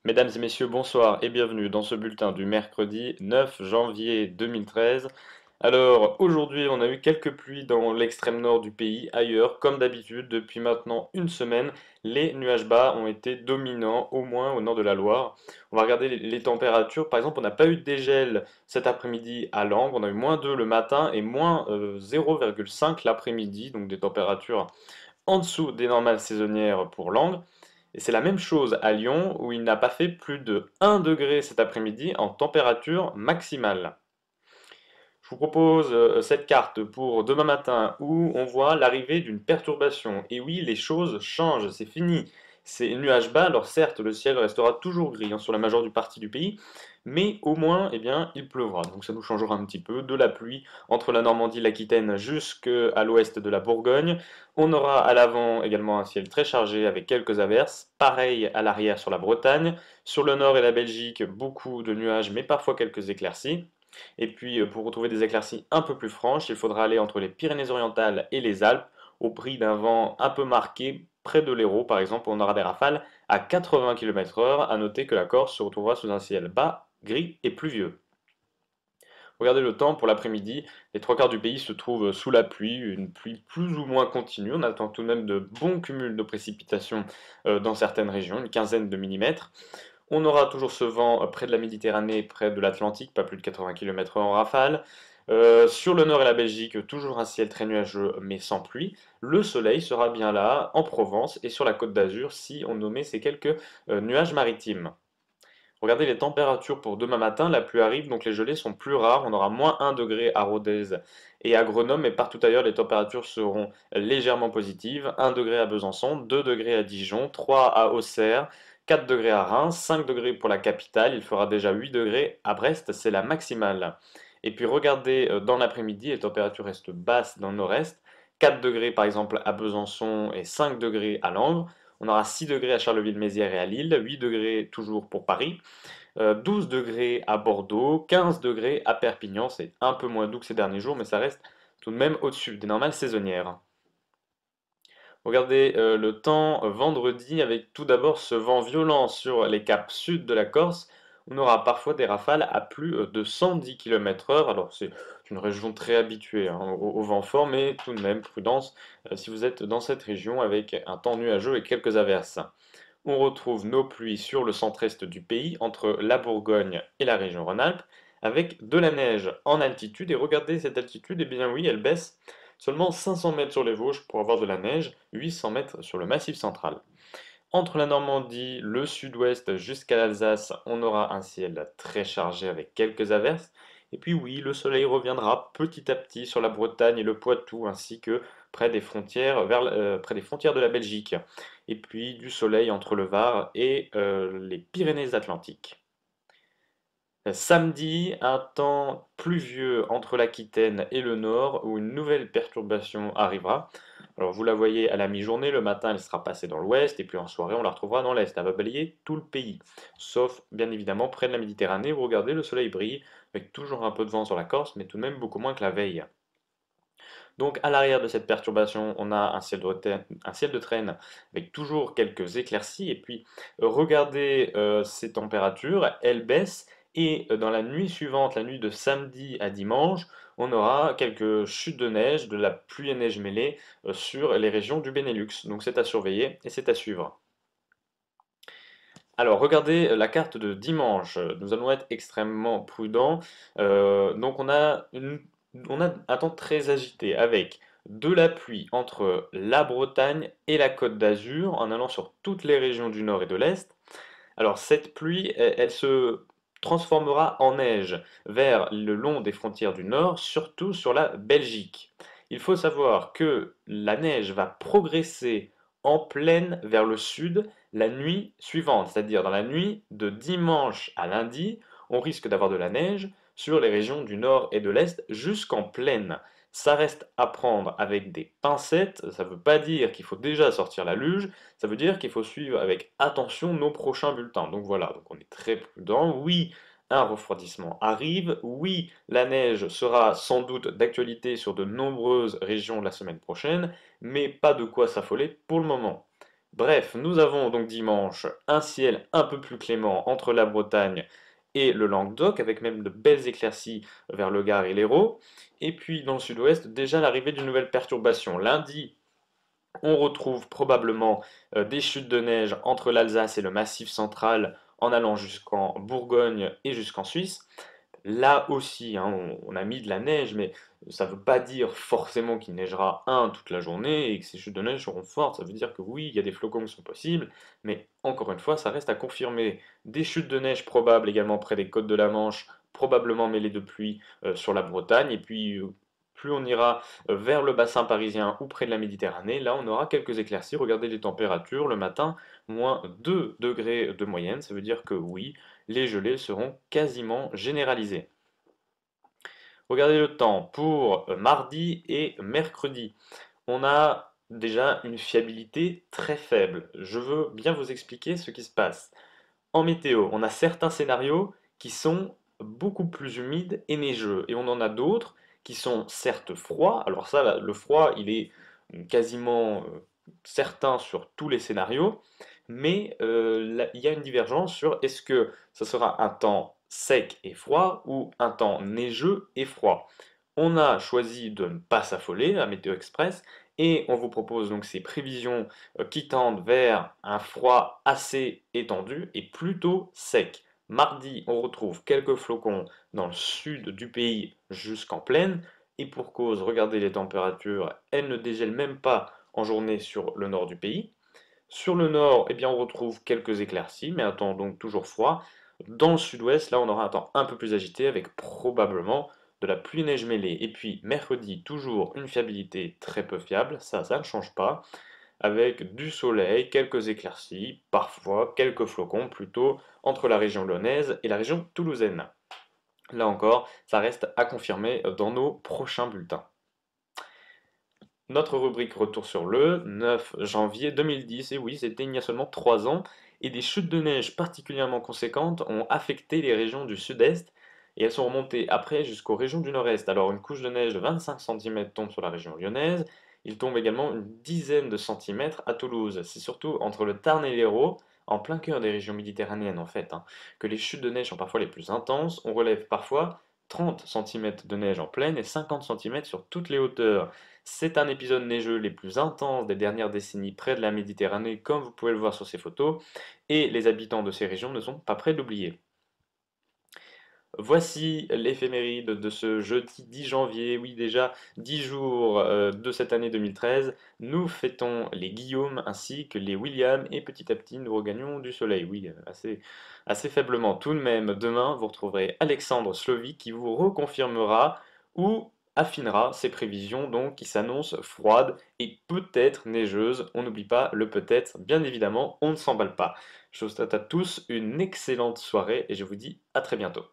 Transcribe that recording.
Mesdames et messieurs, bonsoir et bienvenue dans ce bulletin du mercredi 9 janvier 2013. Alors, aujourd'hui, on a eu quelques pluies dans l'extrême nord du pays. Ailleurs, comme d'habitude, depuis maintenant une semaine, les nuages bas ont été dominants, au moins au nord de la Loire. On va regarder les températures. Par exemple, on n'a pas eu de dégel cet après-midi à Langres. On a eu -2 le matin et -0,5 l'après-midi, donc des températures en dessous des normales saisonnières pour Langres. Et c'est la même chose à Lyon, où il n'a pas fait plus de 1 degré cet après-midi en température maximale. Je vous propose cette carte pour demain matin où on voit l'arrivée d'une perturbation. Et oui, les choses changent, c'est fini. C'est nuages bas, alors certes, le ciel restera toujours gris sur la majeure partie du pays, mais au moins, eh bien, il pleuvra. Donc ça nous changera un petit peu de la pluie entre la Normandie, l'Aquitaine jusqu'à l'ouest de la Bourgogne. On aura à l'avant également un ciel très chargé avec quelques averses. Pareil à l'arrière sur la Bretagne. Sur le nord et la Belgique, beaucoup de nuages, mais parfois quelques éclaircies. Et puis, pour retrouver des éclaircies un peu plus franches, il faudra aller entre les Pyrénées-Orientales et les Alpes, au prix d'un vent un peu marqué, près de l'Hérault par exemple, où on aura des rafales à 80 km/h. À noter que la Corse se retrouvera sous un ciel bas, gris et pluvieux. Regardez le temps pour l'après-midi, les trois quarts du pays se trouvent sous la pluie, une pluie plus ou moins continue, on attend tout de même de bons cumuls de précipitations dans certaines régions, une quinzaine de millimètres. On aura toujours ce vent près de la Méditerranée, près de l'Atlantique, pas plus de 80 km/h en rafale. Sur le nord et la Belgique, toujours un ciel très nuageux mais sans pluie. Le soleil sera bien là en Provence et sur la Côte d'Azur si on nommait ces quelques nuages maritimes. Regardez les températures pour demain matin, la pluie arrive donc les gelées sont plus rares. On aura -1 degré à Rodez et à Grenoble, mais partout ailleurs les températures seront légèrement positives. 1 degré à Besançon, 2 degrés à Dijon, 3 à Auxerre, 4 degrés à Reims, 5 degrés pour la capitale, il fera déjà 8 degrés à Brest, c'est la maximale. Et puis regardez dans l'après-midi, les températures restent basses dans le nord-est, 4 degrés par exemple à Besançon et 5 degrés à Langres. On aura 6 degrés à Charleville-Mézières et à Lille, 8 degrés toujours pour Paris, 12 degrés à Bordeaux, 15 degrés à Perpignan. C'est un peu moins doux que ces derniers jours, mais ça reste tout de même au-dessus des normales saisonnières. Regardez le temps vendredi avec tout d'abord ce vent violent sur les caps sud de la Corse. On aura parfois des rafales à plus de 110 km/h. Alors c'est une région très habituée au vent fort, mais tout de même prudence si vous êtes dans cette région avec un temps nuageux et quelques averses. On retrouve nos pluies sur le centre-est du pays, entre la Bourgogne et la région Rhône-Alpes, avec de la neige en altitude. Et regardez cette altitude, eh bien oui, elle baisse seulement 500 mètres sur les Vosges pour avoir de la neige, 800 mètres sur le Massif central. Entre la Normandie, le sud-ouest jusqu'à l'Alsace, on aura un ciel très chargé avec quelques averses. Et puis oui, le soleil reviendra petit à petit sur la Bretagne et le Poitou, ainsi que près des frontières, près des frontières de la Belgique. Et puis du soleil entre le Var et les Pyrénées-Atlantiques. Samedi, un temps pluvieux entre l'Aquitaine et le nord, où une nouvelle perturbation arrivera. Alors vous la voyez à la mi-journée, le matin elle sera passée dans l'ouest, et puis en soirée on la retrouvera dans l'est. Elle va balayer tout le pays, sauf bien évidemment près de la Méditerranée, où regardez le soleil brille, avec toujours un peu de vent sur la Corse, mais tout de même beaucoup moins que la veille. Donc à l'arrière de cette perturbation, on a un ciel de traîne avec toujours quelques éclaircies. Et puis regardez ces températures, elles baissent. Et dans la nuit suivante, la nuit de samedi à dimanche, on aura quelques chutes de neige, de la pluie et neige mêlée sur les régions du Benelux. Donc c'est à surveiller et c'est à suivre. Alors, regardez la carte de dimanche. Nous allons être extrêmement prudents. Donc, on a un temps très agité avec de la pluie entre la Bretagne et la Côte d'Azur en allant sur toutes les régions du nord et de l'est. Alors, cette pluie, elle se transformera en neige vers le long des frontières du nord, surtout sur la Belgique. Il faut savoir que la neige va progresser en plaine vers le sud la nuit suivante, c'est-à-dire dans la nuit de dimanche à lundi, on risque d'avoir de la neige sur les régions du nord et de l'est jusqu'en plaine. Ça reste à prendre avec des pincettes, ça ne veut pas dire qu'il faut déjà sortir la luge, ça veut dire qu'il faut suivre avec attention nos prochains bulletins. Donc voilà, donc on est très prudent. Oui, un refroidissement arrive. Oui, la neige sera sans doute d'actualité sur de nombreuses régions la semaine prochaine, mais pas de quoi s'affoler pour le moment. Bref, nous avons donc dimanche un ciel un peu plus clément entre la Bretagne et le Languedoc, avec même de belles éclaircies vers le Gard et l'Hérault. Et puis dans le sud-ouest, déjà l'arrivée d'une nouvelle perturbation. Lundi, on retrouve probablement des chutes de neige entre l'Alsace et le Massif central en allant jusqu'en Bourgogne et jusqu'en Suisse. Là aussi, hein, on a mis de la neige, mais ça ne veut pas dire forcément qu'il neigera toute la journée et que ces chutes de neige seront fortes. Ça veut dire que oui, il y a des flocons qui sont possibles, mais encore une fois, ça reste à confirmer. Des chutes de neige probables également près des côtes de la Manche, probablement mêlées de pluie sur la Bretagne, et puis plus on ira vers le bassin parisien ou près de la Méditerranée, là on aura quelques éclaircies. Regardez les températures, le matin, moins 2 degrés de moyenne, ça veut dire que oui, les gelées seront quasiment généralisées. Regardez le temps pour mardi et mercredi. On a déjà une fiabilité très faible. Je veux bien vous expliquer ce qui se passe. En météo, on a certains scénarios qui sont beaucoup plus humides et neigeux, et on en a d'autres qui sont certes froids. Alors ça, le froid, il est quasiment certain sur tous les scénarios, mais il y a une divergence sur est-ce que ce sera un temps sec et froid ou un temps neigeux et froid. On a choisi de ne pas s'affoler à Météo Express et on vous propose donc ces prévisions qui tendent vers un froid assez étendu et plutôt sec. Mardi, on retrouve quelques flocons dans le sud du pays jusqu'en plaine, et pour cause, regardez les températures, elles ne dégèlent même pas en journée sur le nord du pays. Sur le nord, eh bien, on retrouve quelques éclaircies, mais un temps donc toujours froid. Dans le sud-ouest, là, on aura un temps un peu plus agité, avec probablement de la pluie-neige mêlée. Et puis, mercredi, toujours une fiabilité très peu fiable, ça ne change pas, avec du soleil, quelques éclaircies, parfois quelques flocons, plutôt entre la région lyonnaise et la région toulousaine. Là encore, ça reste à confirmer dans nos prochains bulletins. Notre rubrique retour sur le 9 janvier 2010, et oui, c'était il y a seulement 3 ans, et des chutes de neige particulièrement conséquentes ont affecté les régions du sud-est, et elles sont remontées après jusqu'aux régions du nord-est. Alors une couche de neige de 25 cm tombe sur la région lyonnaise, il tombe également une dizaine de centimètres à Toulouse. C'est surtout entre le Tarn et l'Hérault, en plein cœur des régions méditerranéennes en fait, hein, que les chutes de neige sont parfois les plus intenses. On relève parfois 30 cm de neige en plaine et 50 cm sur toutes les hauteurs. C'est un épisode neigeux les plus intenses des dernières décennies près de la Méditerranée, comme vous pouvez le voir sur ces photos, et les habitants de ces régions ne sont pas prêts d'oublier. Voici l'éphéméride de ce jeudi 10 janvier, oui déjà 10 jours de cette année 2013. Nous fêtons les Guillaume ainsi que les William et petit à petit nous regagnons du soleil. Oui, assez faiblement tout de même. Demain, vous retrouverez Alexandre Slovy qui vous reconfirmera ou affinera ses prévisions donc qui s'annoncent froides et peut-être neigeuses. On n'oublie pas le peut-être, bien évidemment, on ne s'emballe pas. Je vous souhaite à tous une excellente soirée et je vous dis à très bientôt.